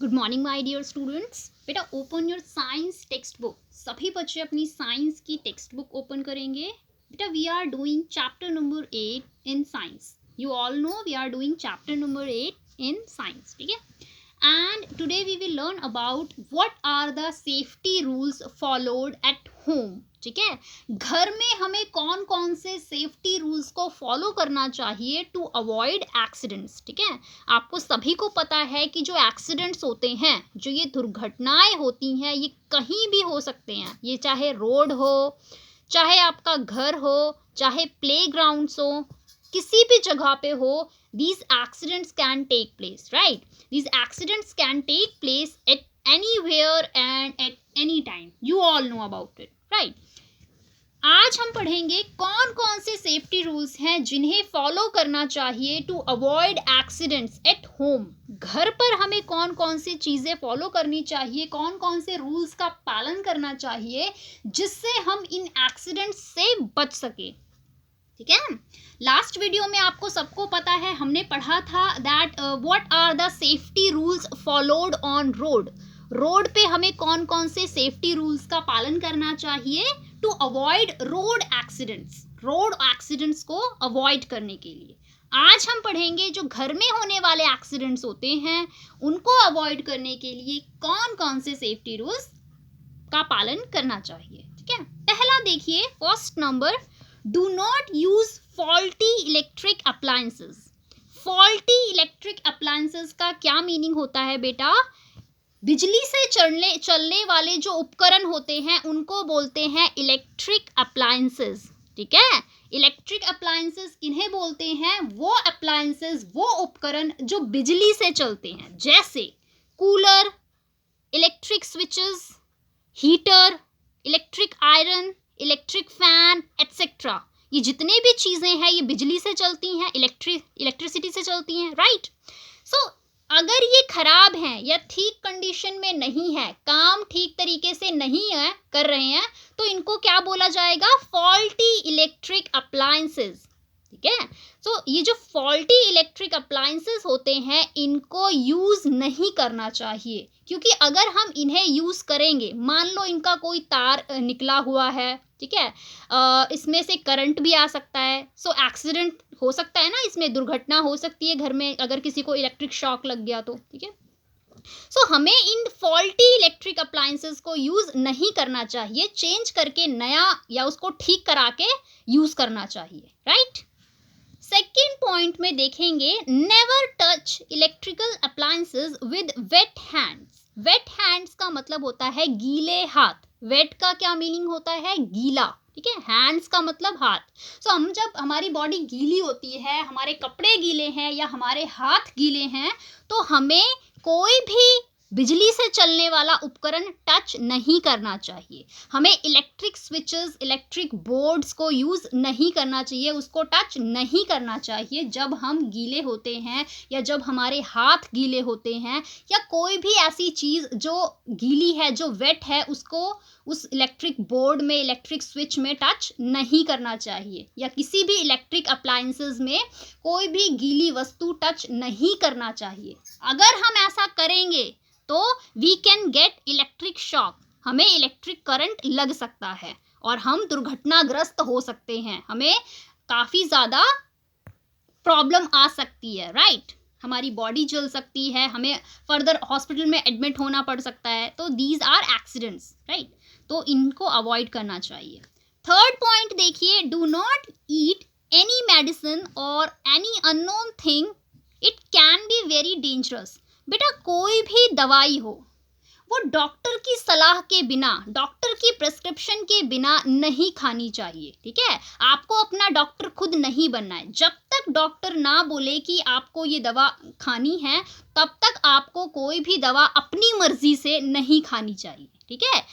Good morning my dear students. बेटा open your science text book. सभी बच्चे अपनी साइंस की टेक्स्ट बुक ओपन करेंगे। बेटा we are doing chapter number 8 in science. You all know we are doing chapter number 8 in science, ठीक है। And today we will learn about what are the safety rules followed at home, ठीक है। घर में हमें कौन कौन से सेफ्टी रूल्स को फॉलो करना चाहिए टू अवॉइड एक्सीडेंट्स, ठीक है। आपको सभी को पता है कि जो एक्सीडेंट्स होते हैं, जो ये दुर्घटनाएं होती हैं, ये कहीं भी हो सकते हैं। ये चाहे रोड हो, चाहे आपका घर हो, चाहे प्लेग्राउंड्स हो, किसी भी जगह पे हो, these accidents can take place, right? These accidents can take place at anywhere and at any time. You all know about it, right? आज हम पढ़ेंगे कौन कौन से सेफ्टी रूल्स हैं जिन्हें फॉलो करना चाहिए to avoid accidents at home. घर पर हमें कौन कौन सी चीज़ें फॉलो करनी चाहिए, कौन कौन से रूल्स का पालन करना चाहिए जिससे हम इन एक्सीडेंट्स से बच सके, ठीक है। लास्ट वीडियो में आपको सबको पता है, हमने पढ़ा था that what are the safety rules followed on road. Road पे हमें कौन कौन से सेफ्टी रूल्स का पालन करना चाहिए to avoid road accidents, road accidents को अवॉइड करने के लिए। आज हम पढ़ेंगे जो घर में होने वाले एक्सीडेंट्स होते हैं उनको अवॉइड करने के लिए कौन कौन से सेफ्टी रूल्स का पालन करना चाहिए, ठीक है। पहला देखिए, first number, do not use faulty electric appliances. Faulty electric appliances का क्या मीनिंग होता है बेटा? बिजली से चलने वाले जो उपकरण होते हैं उनको बोलते हैं इलेक्ट्रिक अप्लायंसेस, ठीक है। इलेक्ट्रिक अप्लायंसेस इन्हें बोलते हैं वो अप्लायंसेस, वो उपकरण जो बिजली से चलते हैं, जैसे cooler, electric switches, heater, electric iron, electric fan etcetera. ये जितने भी चीज़ें हैं ये बिजली से चलती हैं, इलेक्ट्रिसिटी से चलती हैं, राइट। सो अगर ये खराब हैं या ठीक कंडीशन में नहीं है, काम ठीक तरीके से नहीं है कर रहे हैं, तो इनको क्या बोला जाएगा? फॉल्टी इलेक्ट्रिक अप्लायंसेस, ठीक है। सो ये जो फॉल्टी इलेक्ट्रिक अप्लायंसेस होते हैं इनको यूज़ नहीं करना चाहिए, क्योंकि अगर हम इन्हें यूज़ करेंगे, मान लो इनका कोई तार निकला हुआ है, ठीक है, इसमें से करंट भी आ सकता है, सो एक्सीडेंट हो सकता है ना, इसमें दुर्घटना हो सकती है घर में अगर किसी को इलेक्ट्रिक शॉक लग गया तो, ठीक है। सो हमें इन फॉल्टी इलेक्ट्रिक अप्लायंसेस को यूज़ नहीं करना चाहिए, चेंज करके नया या उसको ठीक करा के यूज़ करना चाहिए, राइट। सेकेंड पॉइंट में देखेंगे, never touch electrical appliances with wet hands. Wet hands का मतलब होता है गीले हाथ। वेट का क्या मीनिंग होता है? गीला, ठीक है। हैंड्स का मतलब हाथ। सो हम जब हमारी बॉडी गीली होती है, हमारे कपड़े गीले हैं या हमारे हाथ गीले हैं, तो हमें कोई भी बिजली से चलने वाला उपकरण टच नहीं करना चाहिए। हमें इलेक्ट्रिक स्विचेस, इलेक्ट्रिक बोर्ड्स को यूज़ नहीं करना चाहिए, उसको टच नहीं करना चाहिए जब हम गीले होते हैं या जब हमारे हाथ गीले होते हैं, या कोई भी ऐसी चीज़ जो गीली है, जो वेट है, उसको उस इलेक्ट्रिक बोर्ड में, इलेक्ट्रिक स्विच में टच नहीं करना चाहिए, या किसी भी इलेक्ट्रिक अप्लायंसेस में कोई भी गीली वस्तु टच नहीं करना चाहिए। अगर हम ऐसा करेंगे तो we can get electric shock, हमें इलेक्ट्रिक करंट लग सकता है और हम दुर्घटनाग्रस्त हो सकते हैं, हमें काफ़ी ज़्यादा प्रॉब्लम आ सकती है, राइट। हमारी बॉडी जल सकती है, हमें फर्दर हॉस्पिटल में एडमिट होना पड़ सकता है। तो दीज आर एक्सीडेंट्स, राइट। तो इनको अवॉइड करना चाहिए। थर्ड पॉइंट देखिए, do not eat any medicine और any unknown thing, it can be very dangerous. बेटा कोई भी दवाई हो, वो डॉक्टर की सलाह के बिना, डॉक्टर की प्रिस्क्रिप्शन के बिना नहीं खानी चाहिए, ठीक है। आपको अपना डॉक्टर खुद नहीं बनना है। जब तक डॉक्टर ना बोले कि आपको ये दवा खानी है, तब तक आपको कोई भी दवा अपनी मर्जी से नहीं खानी चाहिए, ठीक है।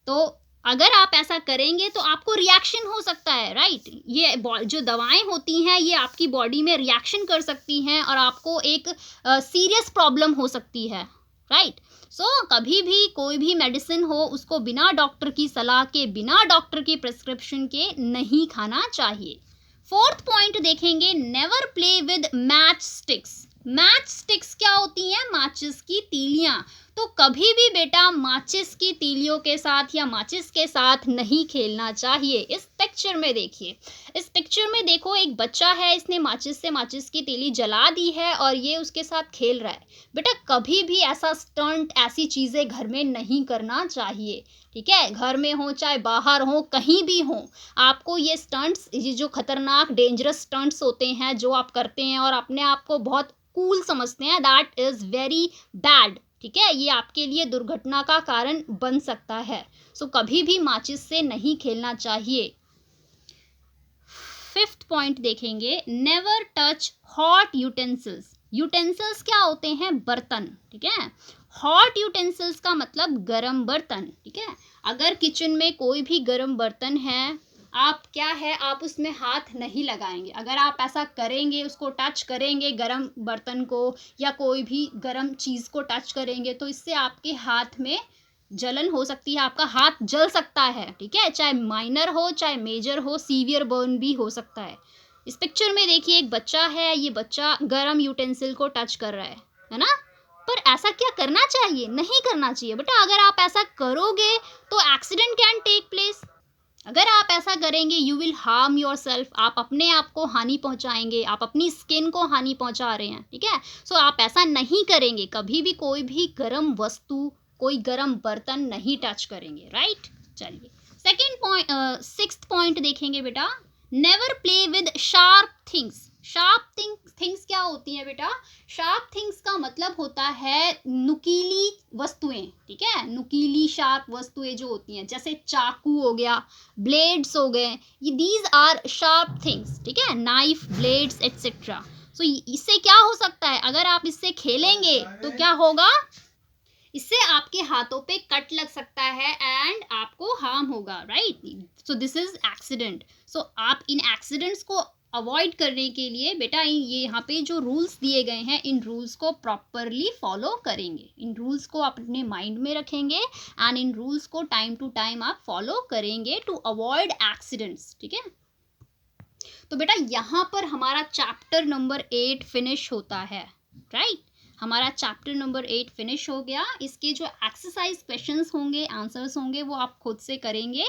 तो अगर आप ऐसा करेंगे तो आपको रिएक्शन हो सकता है, राइट। ये जो दवाएं होती हैं ये आपकी बॉडी में रिएक्शन कर सकती हैं और आपको एक सीरियस प्रॉब्लम हो सकती है, राइट। सो कभी भी कोई भी मेडिसिन हो उसको बिना डॉक्टर की सलाह के, बिना डॉक्टर की प्रिस्क्रिप्शन के नहीं खाना चाहिए। फोर्थ पॉइंट देखेंगे, never play with match sticks. Match sticks क्या होती हैं? माचिस की तीलियां। तो कभी भी बेटा माचिस की तीलियों के साथ या माचिस के साथ नहीं खेलना चाहिए। इस पिक्चर में देखिए, इस पिक्चर में देखो एक बच्चा है, इसने माचिस से माचिस की तीली जला दी है और ये उसके साथ खेल रहा है। बेटा कभी भी ऐसा स्टंट, ऐसी चीज़ें घर में नहीं करना चाहिए, ठीक है? घर में हो चाहे बाहर हो, कहीं भी हो, आपको ये स्टंट्स, ये जो खतरनाक डेंजरस स्टंट्स होते हैं जो आप करते हैं और अपने आप को बहुत कूल समझते हैं, दैट इज़ वेरी बैड, ठीक है? ये आपके लिए दुर्घटना का कारण बन सकता है। सो कभी भी माचिस से नहीं खेलना चाहिए। फिफ्थ पॉइंट देखेंगे, never touch hot utensils. Utensils क्या होते हैं? बर्तन, ठीक है? हॉट यूटेंसिल्स का मतलब गरम बर्तन, ठीक है? अगर किचन में कोई भी गरम बर्तन है, आप क्या है, आप उसमें हाथ नहीं लगाएंगे। अगर आप ऐसा करेंगे, उसको टच करेंगे गरम बर्तन को या कोई भी गरम चीज़ को टच करेंगे, तो इससे आपके हाथ में जलन हो सकती है, आपका हाथ जल सकता है, ठीक है? चाहे माइनर हो चाहे मेजर हो, सीवियर बर्न भी हो सकता है। इस पिक्चर में देखिए एक बच्चा है, ये बच्चा गरम यूटेंसिल को टच कर रहा है ना? पर ऐसा क्या करना चाहिए? नहीं करना चाहिए बेटा। अगर आप ऐसा करोगे तो एक्सीडेंट कैन टेक प्लेस। अगर आप ऐसा करेंगे you will harm your self, आप अपने आप को हानि पहुंचाएंगे, आप अपनी स्किन को हानि पहुंचा रहे हैं, ठीक है? सो आप ऐसा नहीं करेंगे, कभी भी कोई भी गर्म वस्तु, कोई गर्म बर्तन नहीं टच करेंगे, राइट? चलिए सेकंड पॉइंट, सिक्स्थ पॉइंट देखेंगे बेटा, never play with sharp things. Sharp things क्या होती हैं बेटा? शार्प थिंग्स का मतलब होता है नुकीली वस्तुएं, ठीक है? नुकीली शार्प वस्तुएं जो होती हैं, जैसे चाकू हो गया, ब्लेड्स हो गए, ये दीज आर शार्प थिंग्स, ठीक है? Knife, blades etcetera. सो इससे क्या हो सकता है? अगर आप इससे खेलेंगे तो क्या होगा? इससे आपके हाथों पे कट लग सकता है एंड आपको हार्म होगा, right? So this is accident. सो आप इन एक्सीडेंट्स को अवॉइड करने के लिए बेटा ये यहाँ पे जो रूल्स दिए गए हैं, इन रूल्स को प्रॉपरली फॉलो करेंगे, इन रूल्स को आप अपने माइंड में रखेंगे एंड इन रूल्स को टाइम टू टाइम आप फॉलो करेंगे टू अवॉइड एक्सीडेंट्स, ठीक है? तो बेटा यहाँ पर हमारा चैप्टर नंबर 8 फिनिश होता है, राइट? हमारा चैप्टर नंबर 8 फिनिश हो गया। इसके जो एक्सरसाइज क्वेश्चंस होंगे, आंसर्स होंगे, वो आप खुद से करेंगे।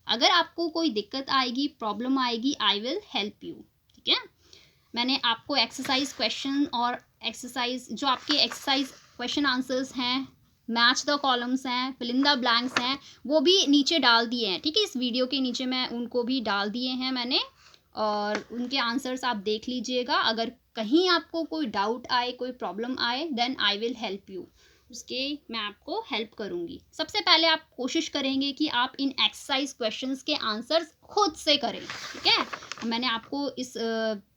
अगर आपको कोई दिक्कत आएगी, प्रॉब्लम आएगी, आई विल हेल्प यू, ठीक है? मैंने आपको एक्सरसाइज क्वेश्चन और एक्सरसाइज जो आपके एक्सरसाइज क्वेश्चन आंसर्स हैं, मैच द कॉलम्स हैं, फिल इन द ब्लैंक्स हैं, वो भी नीचे डाल दिए हैं, ठीक है? इस वीडियो के नीचे मैं उनको भी डाल दिए हैं मैंने, और उनके आंसर्स आप देख लीजिएगा। अगर कहीं आपको कोई डाउट आए, कोई प्रॉब्लम आए, then I will help you, उसके मैं आपको हेल्प करूँगी। सबसे पहले आप कोशिश करेंगे कि आप इन एक्सरसाइज क्वेश्चंस के आंसर्स खुद से करें, ठीक है? मैंने आपको इस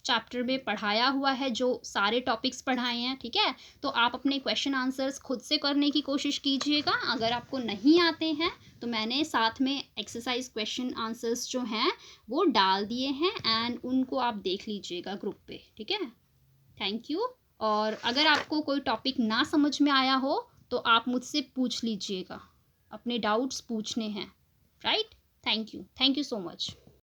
चैप्टर में पढ़ाया हुआ है, जो सारे टॉपिक्स पढ़ाए हैं, ठीक है? तो आप अपने क्वेश्चन आंसर्स खुद से करने की कोशिश कीजिएगा। अगर आपको नहीं आते हैं तो मैंने साथ में एक्सरसाइज क्वेश्चन आंसर्स जो हैं वो डाल दिए हैं एंड उनको आप देख लीजिएगा ग्रुप पे, ठीक है? Thank you. और अगर आपको कोई टॉपिक ना समझ में आया हो तो आप मुझसे पूछ लीजिएगा, अपने डाउट्स पूछने हैं, right? Thank you so much.